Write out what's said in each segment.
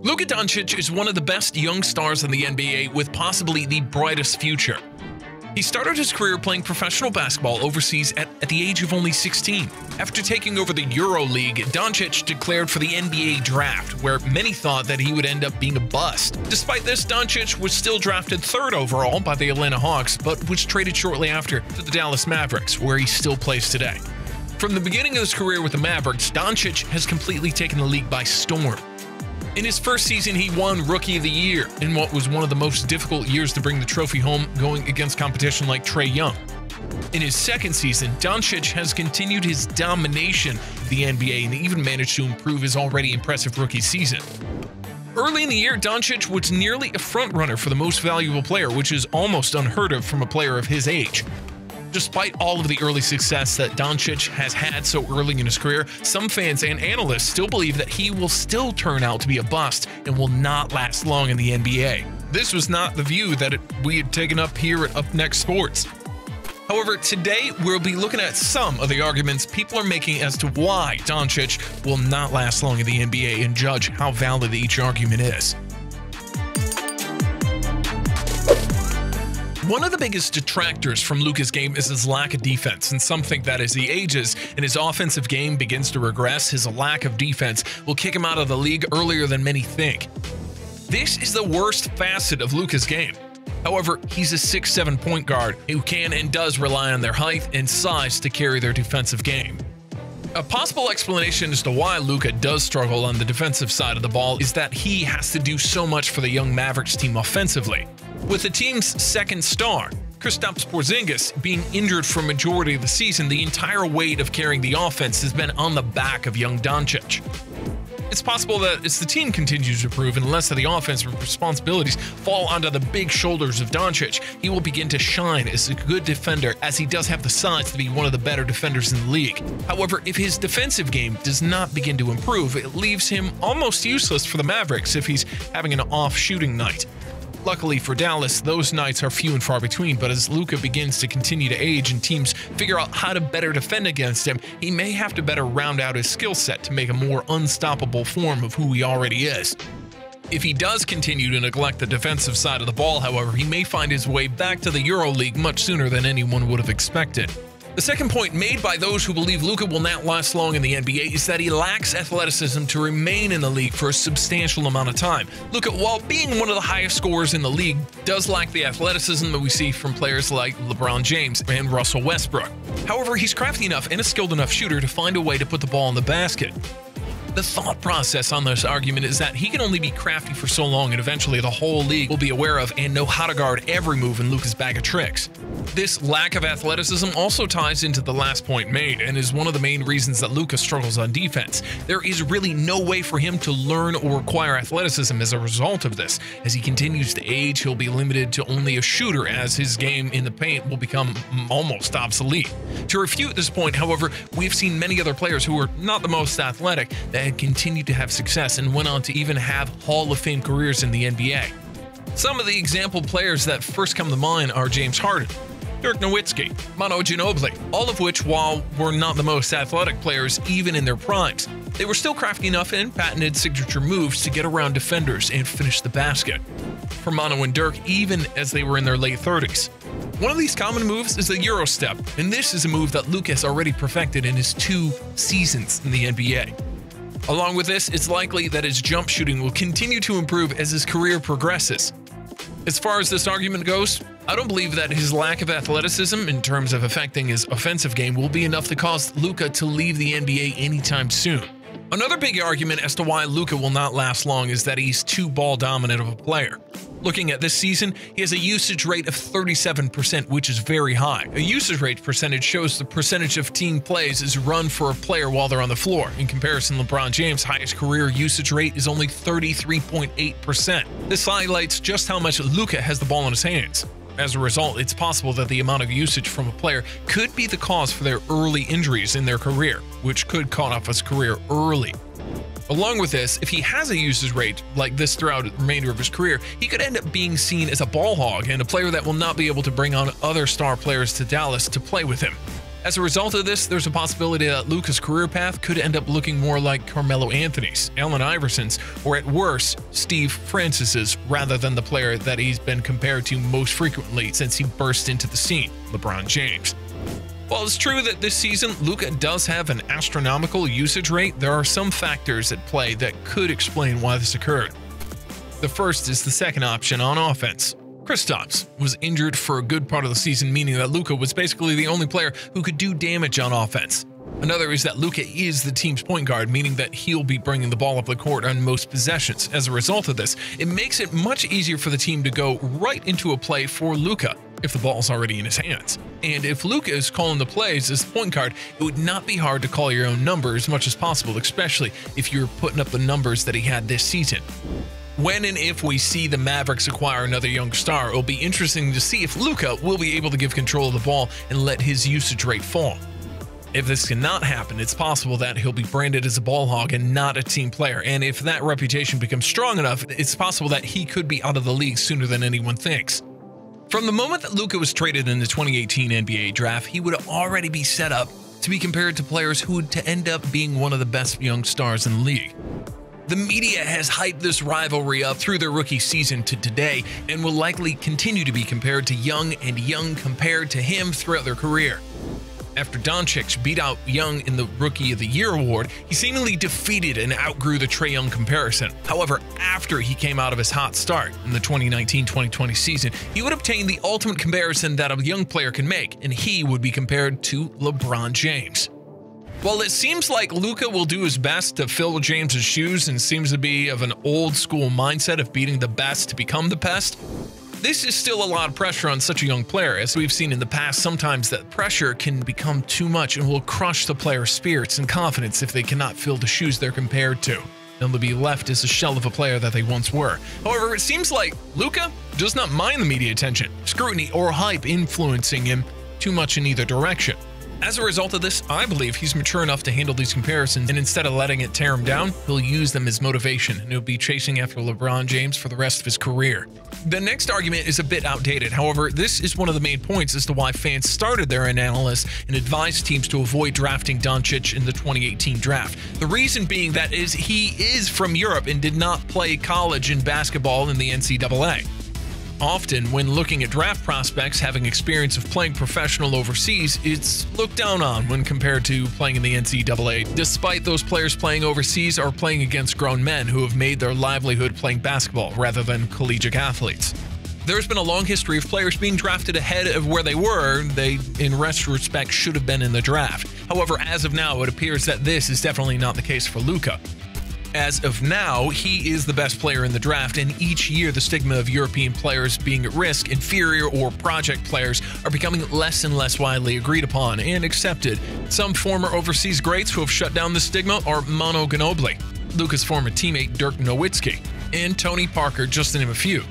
Luka Doncic is one of the best young stars in the NBA with possibly the brightest future. He started his career playing professional basketball overseas at the age of only 16. After taking over the Euro League, Doncic declared for the NBA draft, where many thought that he would end up being a bust. Despite this, Doncic was still drafted 3rd overall by the Atlanta Hawks, but was traded shortly after to the Dallas Mavericks, where he still plays today. From the beginning of his career with the Mavericks, Doncic has completely taken the league by storm. In his first season, he won Rookie of the Year in what was one of the most difficult years to bring the trophy home, going against competition like Trae Young. In his second season, Doncic has continued his domination of the NBA and even managed to improve his already impressive rookie season. Early in the year, Doncic was nearly a frontrunner for the most valuable player, which is almost unheard of from a player of his age. Despite all of the early success that Doncic has had so early in his career, some fans and analysts still believe that he will still turn out to be a bust and will not last long in the NBA. This was not the view that we had taken up here at UpNext Sports. However, today we'll be looking at some of the arguments people are making as to why Doncic will not last long in the NBA and judge how valid each argument is. One of the biggest detractors from Luka's game is his lack of defense, and some think that as he ages and his offensive game begins to regress, his lack of defense will kick him out of the league earlier than many think. This is the worst facet of Luka's game. However, he's a 6'7" point guard who can and does rely on their height and size to carry their defensive game. A possible explanation as to why Luka does struggle on the defensive side of the ball is that he has to do so much for the young Mavericks team offensively. With the team's second star, Kristaps Porzingis, being injured for a majority of the season, the entire weight of carrying the offense has been on the back of young Doncic. It's possible that as the team continues to improve and less of the offensive responsibilities fall onto the big shoulders of Doncic, he will begin to shine as a good defender, as he does have the size to be one of the better defenders in the league. However, if his defensive game does not begin to improve, it leaves him almost useless for the Mavericks if he's having an off shooting night. Luckily for Dallas, those nights are few and far between, but as Luka begins to continue to age and teams figure out how to better defend against him, he may have to better round out his skill set to make a more unstoppable form of who he already is. If he does continue to neglect the defensive side of the ball, however, he may find his way back to the Euro League much sooner than anyone would have expected. The second point made by those who believe Luka will not last long in the NBA is that he lacks athleticism to remain in the league for a substantial amount of time. Luka, while being one of the highest scorers in the league, does lack the athleticism that we see from players like LeBron James and Russell Westbrook. However, he's crafty enough and a skilled enough shooter to find a way to put the ball in the basket. The thought process on this argument is that he can only be crafty for so long, and eventually the whole league will be aware of and know how to guard every move in Luka's bag of tricks. This lack of athleticism also ties into the last point made and is one of the main reasons that Luka struggles on defense. There is really no way for him to learn or acquire athleticism as a result of this. As he continues to age, he'll be limited to only a shooter, as his game in the paint will become almost obsolete. To refute this point, however, we've seen many other players who are not the most athletic that had continued to have success and went on to even have Hall of Fame careers in the NBA. Some of the example players that first come to mind are James Harden, Dirk Nowitzki, Manu Ginobili, all of which, while were not the most athletic players even in their primes, they were still crafty enough and patented signature moves to get around defenders and finish the basket. For Manu and Dirk, even as they were in their late 30s. One of these common moves is the Euro step, and this is a move that Luka has already perfected in his 2 seasons in the NBA. Along with this, it's likely that his jump shooting will continue to improve as his career progresses. As far as this argument goes, I don't believe that his lack of athleticism in terms of affecting his offensive game will be enough to cause Luka to leave the NBA anytime soon. Another big argument as to why Luka will not last long is that he's too ball dominant of a player. Looking at this season, he has a usage rate of 37%, which is very high. A usage rate percentage shows the percentage of team plays is run for a player while they're on the floor. In comparison, LeBron James' highest career usage rate is only 33.8%. This highlights just how much Luka has the ball in his hands. As a result, it's possible that the amount of usage from a player could be the cause for their early injuries in their career, which could cut off his career early. Along with this, if he has a usage rate like this throughout the remainder of his career, he could end up being seen as a ball hog and a player that will not be able to bring on other star players to Dallas to play with him. As a result of this, there's a possibility that Luka's career path could end up looking more like Carmelo Anthony's, Allen Iverson's, or at worst, Steve Francis's, rather than the player that he's been compared to most frequently since he burst into the scene, LeBron James. While it's true that this season Luka does have an astronomical usage rate, there are some factors at play that could explain why this occurred. The first is the second option on offense. Kristaps was injured for a good part of the season, meaning that Luka was basically the only player who could do damage on offense. Another is that Luka is the team's point guard, meaning that he'll be bringing the ball up the court on most possessions. As a result of this, it makes it much easier for the team to go right into a play for Luka if the ball's already in his hands. And if Luka is calling the plays as the point guard, it would not be hard to call your own number as much as possible, especially if you're putting up the numbers that he had this season. When and if we see the Mavericks acquire another young star, it'll be interesting to see if Luka will be able to give control of the ball and let his usage rate fall. If this cannot happen, it's possible that he'll be branded as a ball hog and not a team player, and if that reputation becomes strong enough, it's possible that he could be out of the league sooner than anyone thinks. From the moment that Luka was traded in the 2018 NBA draft, he would already be set up to be compared to players who would end up being one of the best young stars in the league. The media has hyped this rivalry up through their rookie season to today and will likely continue to be compared to Young and Young compared to him throughout their career. After Doncic beat out Young in the Rookie of the Year award, he seemingly defeated and outgrew the Trae Young comparison. However, after he came out of his hot start in the 2019-2020 season, he would obtain the ultimate comparison that a young player can make, and he would be compared to LeBron James. While it seems like Luka will do his best to fill James's shoes and seems to be of an old school mindset of beating the best to become the best, this is still a lot of pressure on such a young player. As we've seen in the past, sometimes that pressure can become too much and will crush the player's spirits and confidence if they cannot fill the shoes they're compared to. They'll be left as a shell of a player that they once were. However, it seems like Luka does not mind the media attention, scrutiny, or hype influencing him too much in either direction. As a result of this, I believe he's mature enough to handle these comparisons, and instead of letting it tear him down, he'll use them as motivation, and he'll be chasing after LeBron James for the rest of his career. The next argument is a bit outdated. However, this is one of the main points as to why fans started their analysis and advised teams to avoid drafting Doncic in the 2018 draft. The reason being that he is from Europe and did not play college in basketball in the NCAA. Often, when looking at draft prospects having experience of playing professional overseas, it's looked down on when compared to playing in the NCAA, despite those players playing overseas are playing against grown men who have made their livelihood playing basketball rather than collegiate athletes. There's been a long history of players being drafted ahead of where they were. They, in retrospect, should have been in the draft. However, as of now, it appears that this is definitely not the case for Luka. As of now, he is the best player in the draft, and each year the stigma of European players being at risk, inferior, or project players are becoming less and less widely agreed upon and accepted. Some former overseas greats who have shut down the stigma are Manu Ginobili, Luka's former teammate Dirk Nowitzki, and Tony Parker, just to name a few.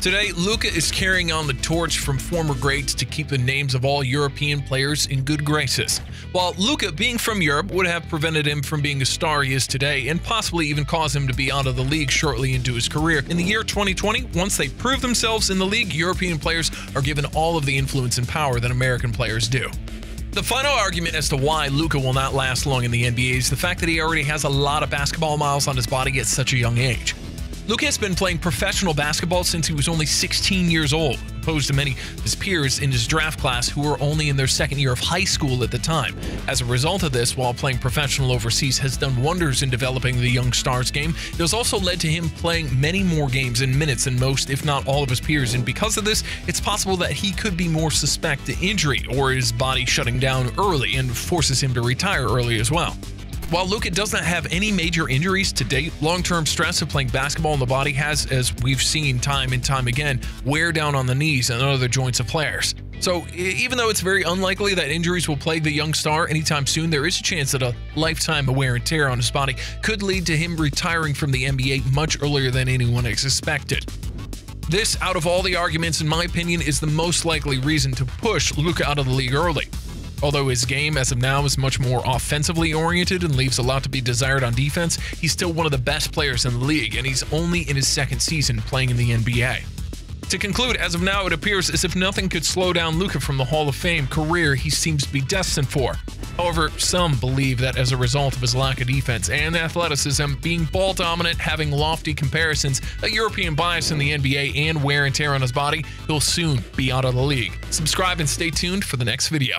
Today, Luka is carrying on the torch from former greats to keep the names of all European players in good graces. While Luka being from Europe would have prevented him from being the star he is today and possibly even caused him to be out of the league shortly into his career, in the year 2020, once they prove themselves in the league, European players are given all of the influence and power that American players do. The final argument as to why Luka will not last long in the NBA is the fact that he already has a lot of basketball miles on his body at such a young age. Luka has been playing professional basketball since he was only 16 years old, opposed to many of his peers in his draft class who were only in their second year of high school at the time. As a result of this, while playing professional overseas has done wonders in developing the young star's game, it has also led to him playing many more games and minutes than most, if not all, of his peers, and because of this, it's possible that he could be more suspect to injury or his body shutting down early and forces him to retire early as well. While Luka does not have any major injuries to date, long-term stress of playing basketball in the body has, as we've seen time and time again, wear down on the knees and other joints of players. So even though it's very unlikely that injuries will plague the young star anytime soon, there is a chance that a lifetime of wear and tear on his body could lead to him retiring from the NBA much earlier than anyone has expected. This, out of all the arguments, in my opinion, is the most likely reason to push Luka out of the league early. Although his game as of now is much more offensively oriented and leaves a lot to be desired on defense, he's still one of the best players in the league, and he's only in his second season playing in the NBA. To conclude, as of now, it appears as if nothing could slow down Luka from the Hall of Fame career he seems to be destined for. However, some believe that as a result of his lack of defense and athleticism, being ball dominant, having lofty comparisons, a European bias in the NBA, and wear and tear on his body, he'll soon be out of the league. Subscribe and stay tuned for the next video.